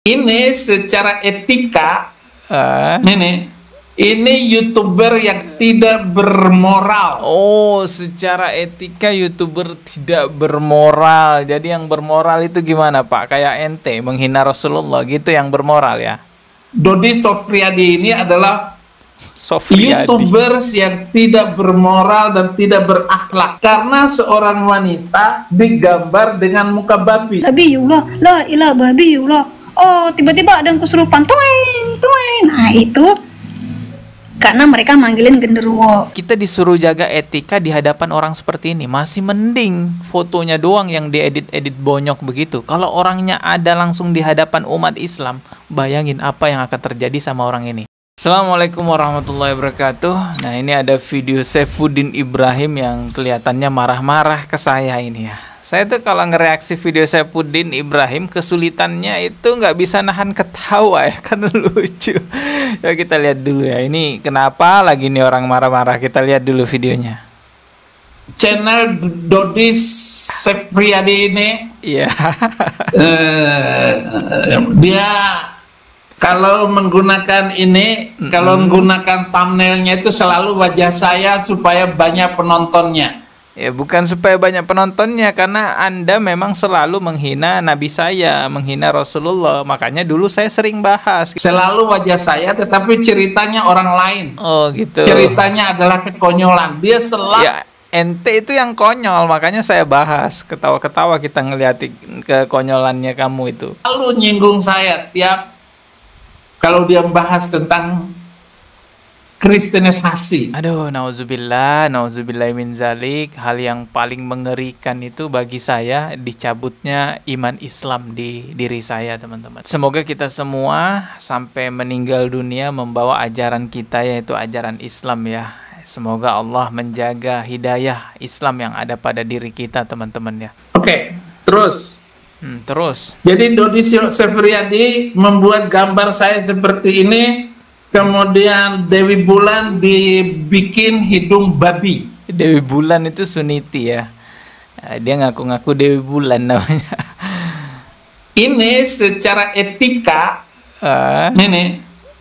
Ini secara etika, ini YouTuber yang tidak bermoral. Oh, secara etika YouTuber tidak bermoral. Jadi yang bermoral itu gimana, Pak? Kayak ente menghina Rasulullah gitu yang bermoral ya? Dodi Sofriyadi ini adalah Sofriyadi. YouTubers yang tidak bermoral dan tidak berakhlak karena seorang wanita digambar dengan muka babi. Nabiullah, la ilaha babiullah. Oh, tiba-tiba ada yang kesurupan, tueng, tueng. Nah, itu karena mereka manggilin genderuwo. Kita disuruh jaga etika di hadapan orang seperti ini. Masih mending fotonya doang yang diedit-edit bonyok begitu. Kalau orangnya ada langsung di hadapan umat Islam, bayangin apa yang akan terjadi sama orang ini. Assalamualaikum warahmatullahi wabarakatuh. Nah, ini ada video Saifuddin Ibrahim yang kelihatannya marah-marah ke saya ini ya. Saya tuh kalau ngereaksi video Saifuddin Ibrahim, kesulitannya itu nggak bisa nahan ketawa ya, karena lucu. Ya kita lihat dulu ya, ini kenapa lagi nih orang marah-marah. Kita lihat dulu videonya. Channel Dodi Sofriyadi ini, Iya. dia kalau menggunakan ini, kalau menggunakan thumbnailnya itu selalu wajah saya supaya banyak penontonnya. Ya bukan supaya banyak penontonnya, karena Anda memang selalu menghina Nabi saya, menghina Rasulullah. Makanya dulu saya sering bahas. Selalu wajah saya, tetapi ceritanya orang lain. Oh gitu. Ceritanya adalah kekonyolan. Dia selalu... Ya ente itu yang konyol, makanya saya bahas. Ketawa-ketawa kita ngeliatin kekonyolannya kamu itu. Selalu nyinggung saya tiap kalau dia bahas tentang kristenisasi. Aduh, nauzubillah min zalik. Hal yang paling mengerikan itu bagi saya dicabutnya iman Islam di diri saya, teman-teman. Semoga kita semua sampai meninggal dunia membawa ajaran kita, yaitu ajaran Islam ya. Semoga Allah menjaga hidayah Islam yang ada pada diri kita, teman-teman ya. Oke, terus. Terus. Jadi Dodi Sofriyadi membuat gambar saya seperti ini. Kemudian Dewi Bulan dibikin hidung babi. Dewi Bulan itu Suniti ya. Dia ngaku-ngaku Dewi Bulan namanya. Ini secara etika,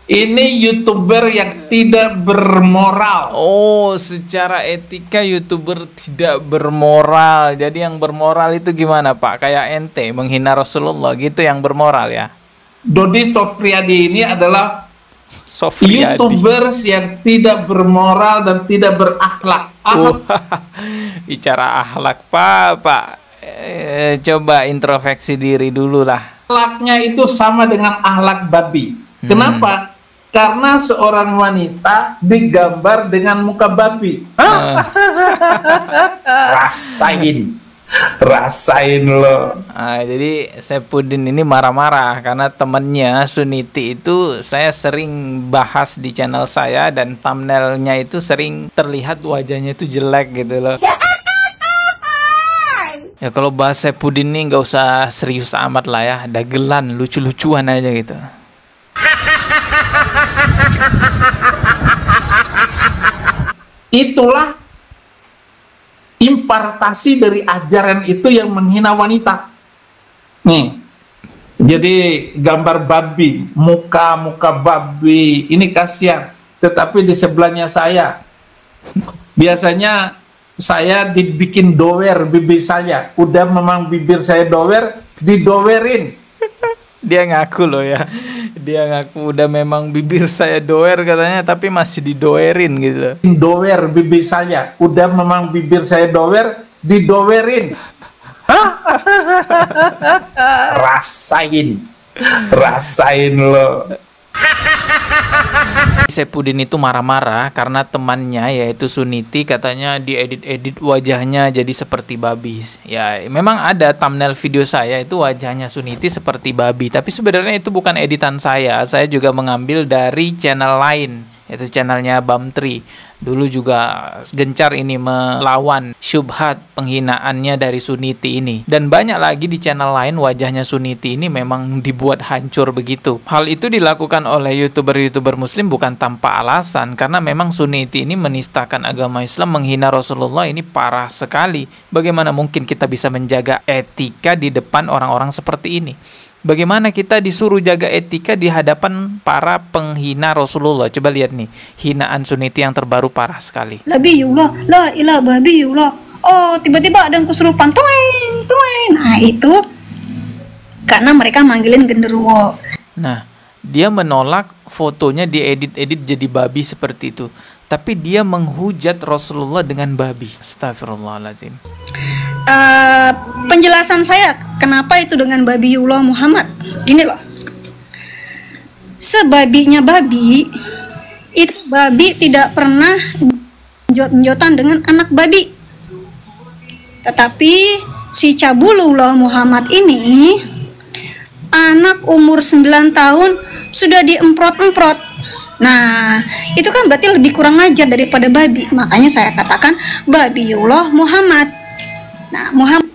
ini YouTuber yang tidak bermoral. Oh, secara etika YouTuber tidak bermoral. Jadi yang bermoral itu gimana, Pak? Kayak ente menghina Rasulullah gitu yang bermoral ya. Dodi Sofriyadi ini adalah Sofriyadi. YouTubers yang tidak bermoral dan tidak berakhlak. Bicara akhlak, Pak. Coba introspeksi diri dulu lah. Akhlaknya itu sama dengan akhlak babi. Kenapa? Karena seorang wanita digambar dengan muka babi. Rasain lo. Jadi Saifuddin ini marah-marah karena temennya Suniti itu saya sering bahas di channel saya, dan thumbnailnya itu sering terlihat wajahnya itu jelek gitu loh. Ya kalau bahas Saifuddin ini nggak usah serius amat lah ya, dagelan, lucu-lucuan aja gitu. Itulah impartasi dari ajaran itu yang menghina wanita. Nih, jadi gambar babi, muka babi, ini kasihan. Tetapi di sebelahnya saya, biasanya saya dibikin dower bibir saya. Udah memang bibir saya dower, didowerin. Dia ngaku loh ya. Dia ngaku udah memang bibir saya doer katanya, tapi masih didoerin gitu. Dower bibir saya. Udah memang bibir saya dower, didowerin. Rasain lo. Saifuddin itu marah-marah karena temannya yaitu Suniti katanya diedit-edit wajahnya jadi seperti babi. Ya memang ada thumbnail video saya itu wajahnya Suniti seperti babi, tapi sebenarnya itu bukan editan saya. Saya juga mengambil dari channel lain, yaitu channelnya Bamtri. Dulu juga gencar ini melawan syubhat penghinaannya dari Suniti ini. Dan banyak lagi di channel lain wajahnya Suniti ini memang dibuat hancur begitu. Hal itu dilakukan oleh YouTuber-YouTuber muslim bukan tanpa alasan, karena memang Suniti ini menistakan agama Islam, menghina Rasulullah, ini parah sekali. Bagaimana mungkin kita bisa menjaga etika di depan orang-orang seperti ini? Bagaimana kita disuruh jaga etika di hadapan para penghina Rasulullah. Coba lihat nih, hinaan Suniti yang terbaru parah sekali. Nabiullah, la ilaha Nabiullah. Oh, tiba-tiba ada yang kesurupan, tueng, tueng. Nah, itu karena mereka manggilin genderuwo. Nah, dia menolak fotonya diedit-edit jadi babi seperti itu. Tapi dia menghujat Rasulullah dengan babi. Astagfirullahaladzim. Penjelasan saya kenapa itu dengan Babiullah Muhammad. Gini loh. Sebabinya babi, itu babi tidak pernah njot-njotan dengan anak babi. Tetapi si Cabulullah Muhammad ini, anak umur 9 tahun sudah diemprot-emprot. Nah, itu kan berarti lebih kurang ajar daripada babi. Makanya saya katakan Babiullah Muhammad. Nah, Muhammad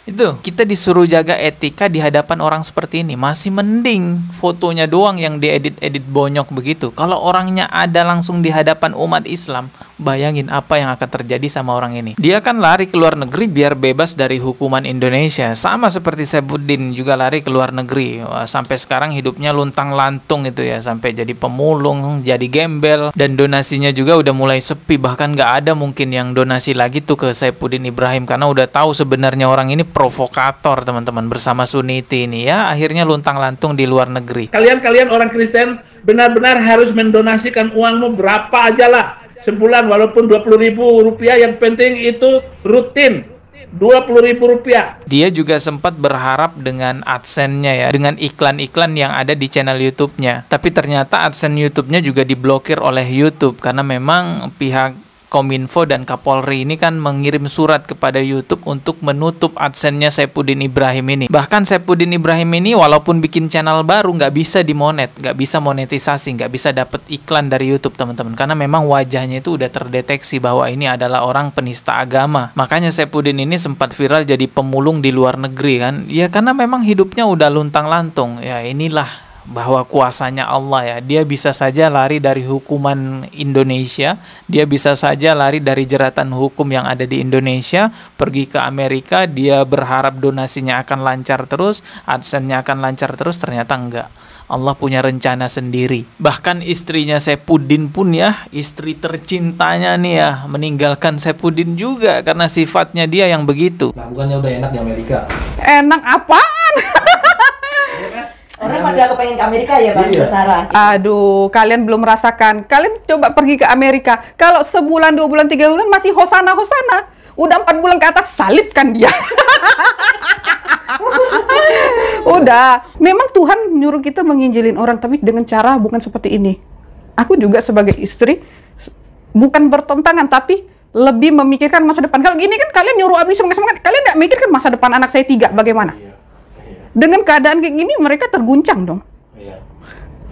Itu, kita disuruh jaga etika di hadapan orang seperti ini. Masih mending fotonya doang yang diedit-edit bonyok begitu. Kalau orangnya ada langsung di hadapan umat Islam, bayangin apa yang akan terjadi sama orang ini. Dia kan lari ke luar negeri biar bebas dari hukuman Indonesia. Sama seperti Saifuddin juga lari ke luar negeri. Wah, sampai sekarang hidupnya luntang-lantung itu ya. Sampai jadi pemulung, jadi gembel. Dan donasinya juga udah mulai sepi. Bahkan gak ada mungkin yang donasi lagi tuh ke Saifuddin Ibrahim. Karena udah tahu sebenarnya orang ini provokator, teman-teman, bersama Suniti ini ya. Akhirnya luntang-lantung di luar negeri. Kalian orang Kristen benar-benar harus mendonasikan uangmu berapa aja lah sebulan, walaupun 20.000 rupiah, yang penting itu rutin 20.000 rupiah. Dia juga sempat berharap dengan AdSense-nya ya, dengan iklan-iklan yang ada di channel YouTube-nya. Tapi ternyata AdSense YouTube-nya juga diblokir oleh YouTube karena memang pihak Kominfo dan Kapolri ini kan mengirim surat kepada YouTube untuk menutup AdSense-nya Saifuddin Ibrahim ini. Bahkan Saifuddin Ibrahim ini walaupun bikin channel baru nggak bisa dimonet, nggak bisa monetisasi, nggak bisa dapat iklan dari YouTube, teman-teman. Karena memang wajahnya itu udah terdeteksi bahwa ini adalah orang penista agama. Makanya Saifuddin ini sempat viral jadi pemulung di luar negeri kan. Ya karena memang hidupnya udah luntang-lantung. Ya inilah bahwa kuasanya Allah ya. Dia bisa saja lari dari hukuman Indonesia, dia bisa saja lari dari jeratan hukum yang ada di Indonesia, pergi ke Amerika, dia berharap donasinya akan lancar terus, AdSense-nya akan lancar terus, ternyata enggak. Allah punya rencana sendiri. Bahkan istrinya Saifuddin pun ya, istri tercintanya nih ya, meninggalkan Saifuddin juga karena sifatnya dia yang begitu. Nah, bukannya udah enak di Amerika? Enak apaan? Orang pada kepengen ke Amerika ya Bang, Iya. secara. Aduh, kalian belum merasakan. Kalian coba pergi ke Amerika. Kalau sebulan, 2 bulan, 3 bulan masih hosana-hosana. Udah 4 bulan ke atas salibkan dia. Udah. Memang Tuhan nyuruh kita menginjilin orang, tapi dengan cara bukan seperti ini. Aku juga sebagai istri, bukan bertentangan, tapi lebih memikirkan masa depan. Kalau gini kan kalian nyuruh abis semangat, kalian nggak mikirkan masa depan anak saya 3 bagaimana? Dengan keadaan kayak gini mereka terguncang dong. Iya.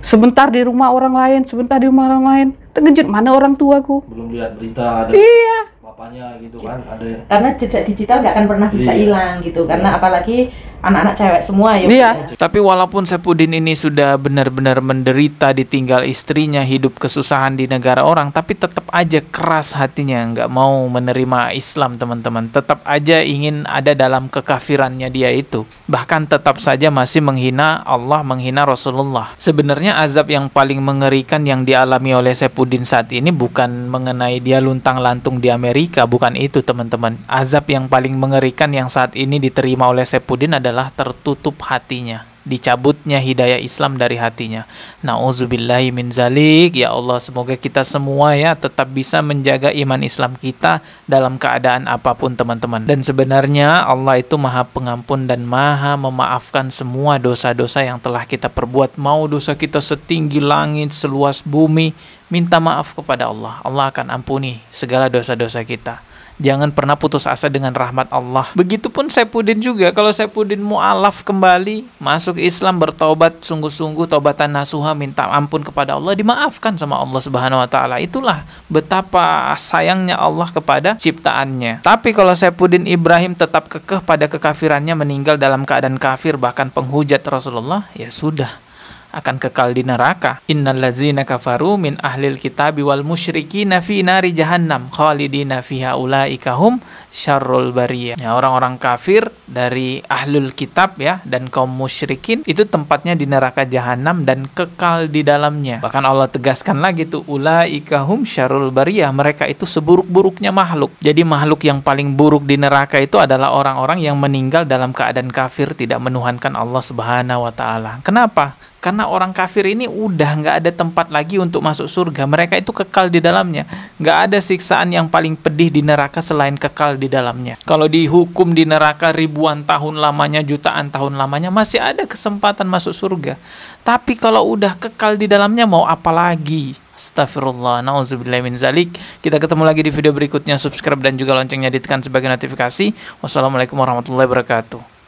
Sebentar di rumah orang lain, sebentar di rumah orang lain. Terkejut, mana orang tuaku? Belum lihat berita ada Iya. bapaknya gitu kan, ada. Karena jejak digital nggak akan pernah bisa Iya. hilang gitu. Karena apalagi anak-anak cewek semua ya. Iya. Tapi walaupun Saifuddin ini sudah benar-benar menderita ditinggal istrinya, hidup kesusahan di negara orang, tapi tetap aja keras hatinya, nggak mau menerima Islam, teman-teman. Tetap aja ingin ada dalam kekafirannya dia itu. Bahkan tetap saja masih menghina Allah, menghina Rasulullah. Sebenarnya azab yang paling mengerikan yang dialami oleh Saifuddin saat ini bukan mengenai dia luntang-lantung di Amerika, bukan itu, teman-teman. Azab yang paling mengerikan yang saat ini diterima oleh Saifuddin adalah tertutup hatinya, dicabutnya hidayah Islam dari hatinya. Nauzubillahi min zalik. Ya Allah, semoga kita semua ya tetap bisa menjaga iman Islam kita dalam keadaan apapun, teman-teman. Dan sebenarnya Allah itu Maha Pengampun dan Maha memaafkan semua dosa-dosa yang telah kita perbuat. Mau dosa kita setinggi langit, seluas bumi, minta maaf kepada Allah. Allah akan ampuni segala dosa-dosa kita. Jangan pernah putus asa dengan rahmat Allah. Begitupun Saifuddin juga. Kalau Saifuddin mu'alaf kembali, masuk Islam, bertaubat sungguh-sungguh, taubatan nasuha, minta ampun kepada Allah, dimaafkan sama Allah Subhanahu wa taala. Itulah betapa sayangnya Allah kepada ciptaannya. Tapi kalau Saifuddin Ibrahim tetap kekeh pada kekafirannya, meninggal dalam keadaan kafir, bahkan penghujat Rasulullah, ya sudah. akan kekal di neraka. Innallazina kafaru min ahlil kitabi wal musyrikina fi nari jahannam khalidina fiha ulaika hum syarrul bariyah. Ya, orang-orang kafir dari ahlul kitab ya dan kaum musyrikin itu tempatnya di neraka jahanam dan kekal di dalamnya. Bahkan Allah tegaskan lagi tuh ulaika hum syarrul bariyah, mereka itu seburuk-buruknya makhluk. Jadi makhluk yang paling buruk di neraka itu adalah orang-orang yang meninggal dalam keadaan kafir, tidak menuhankan Allah Subhanahu wa taala. Kenapa? Karena orang kafir ini udah nggak ada tempat lagi untuk masuk surga. Mereka itu kekal di dalamnya. Nggak ada siksaan yang paling pedih di neraka selain kekal di dalamnya. Kalau dihukum di neraka ribuan tahun lamanya, jutaan tahun lamanya, masih ada kesempatan masuk surga. Tapi kalau udah kekal di dalamnya, mau apa lagi? Astagfirullah, na'udzubillahi min zalik. Kita ketemu lagi di video berikutnya. Subscribe dan juga loncengnya ditekan sebagai notifikasi. Wassalamualaikum warahmatullahi wabarakatuh.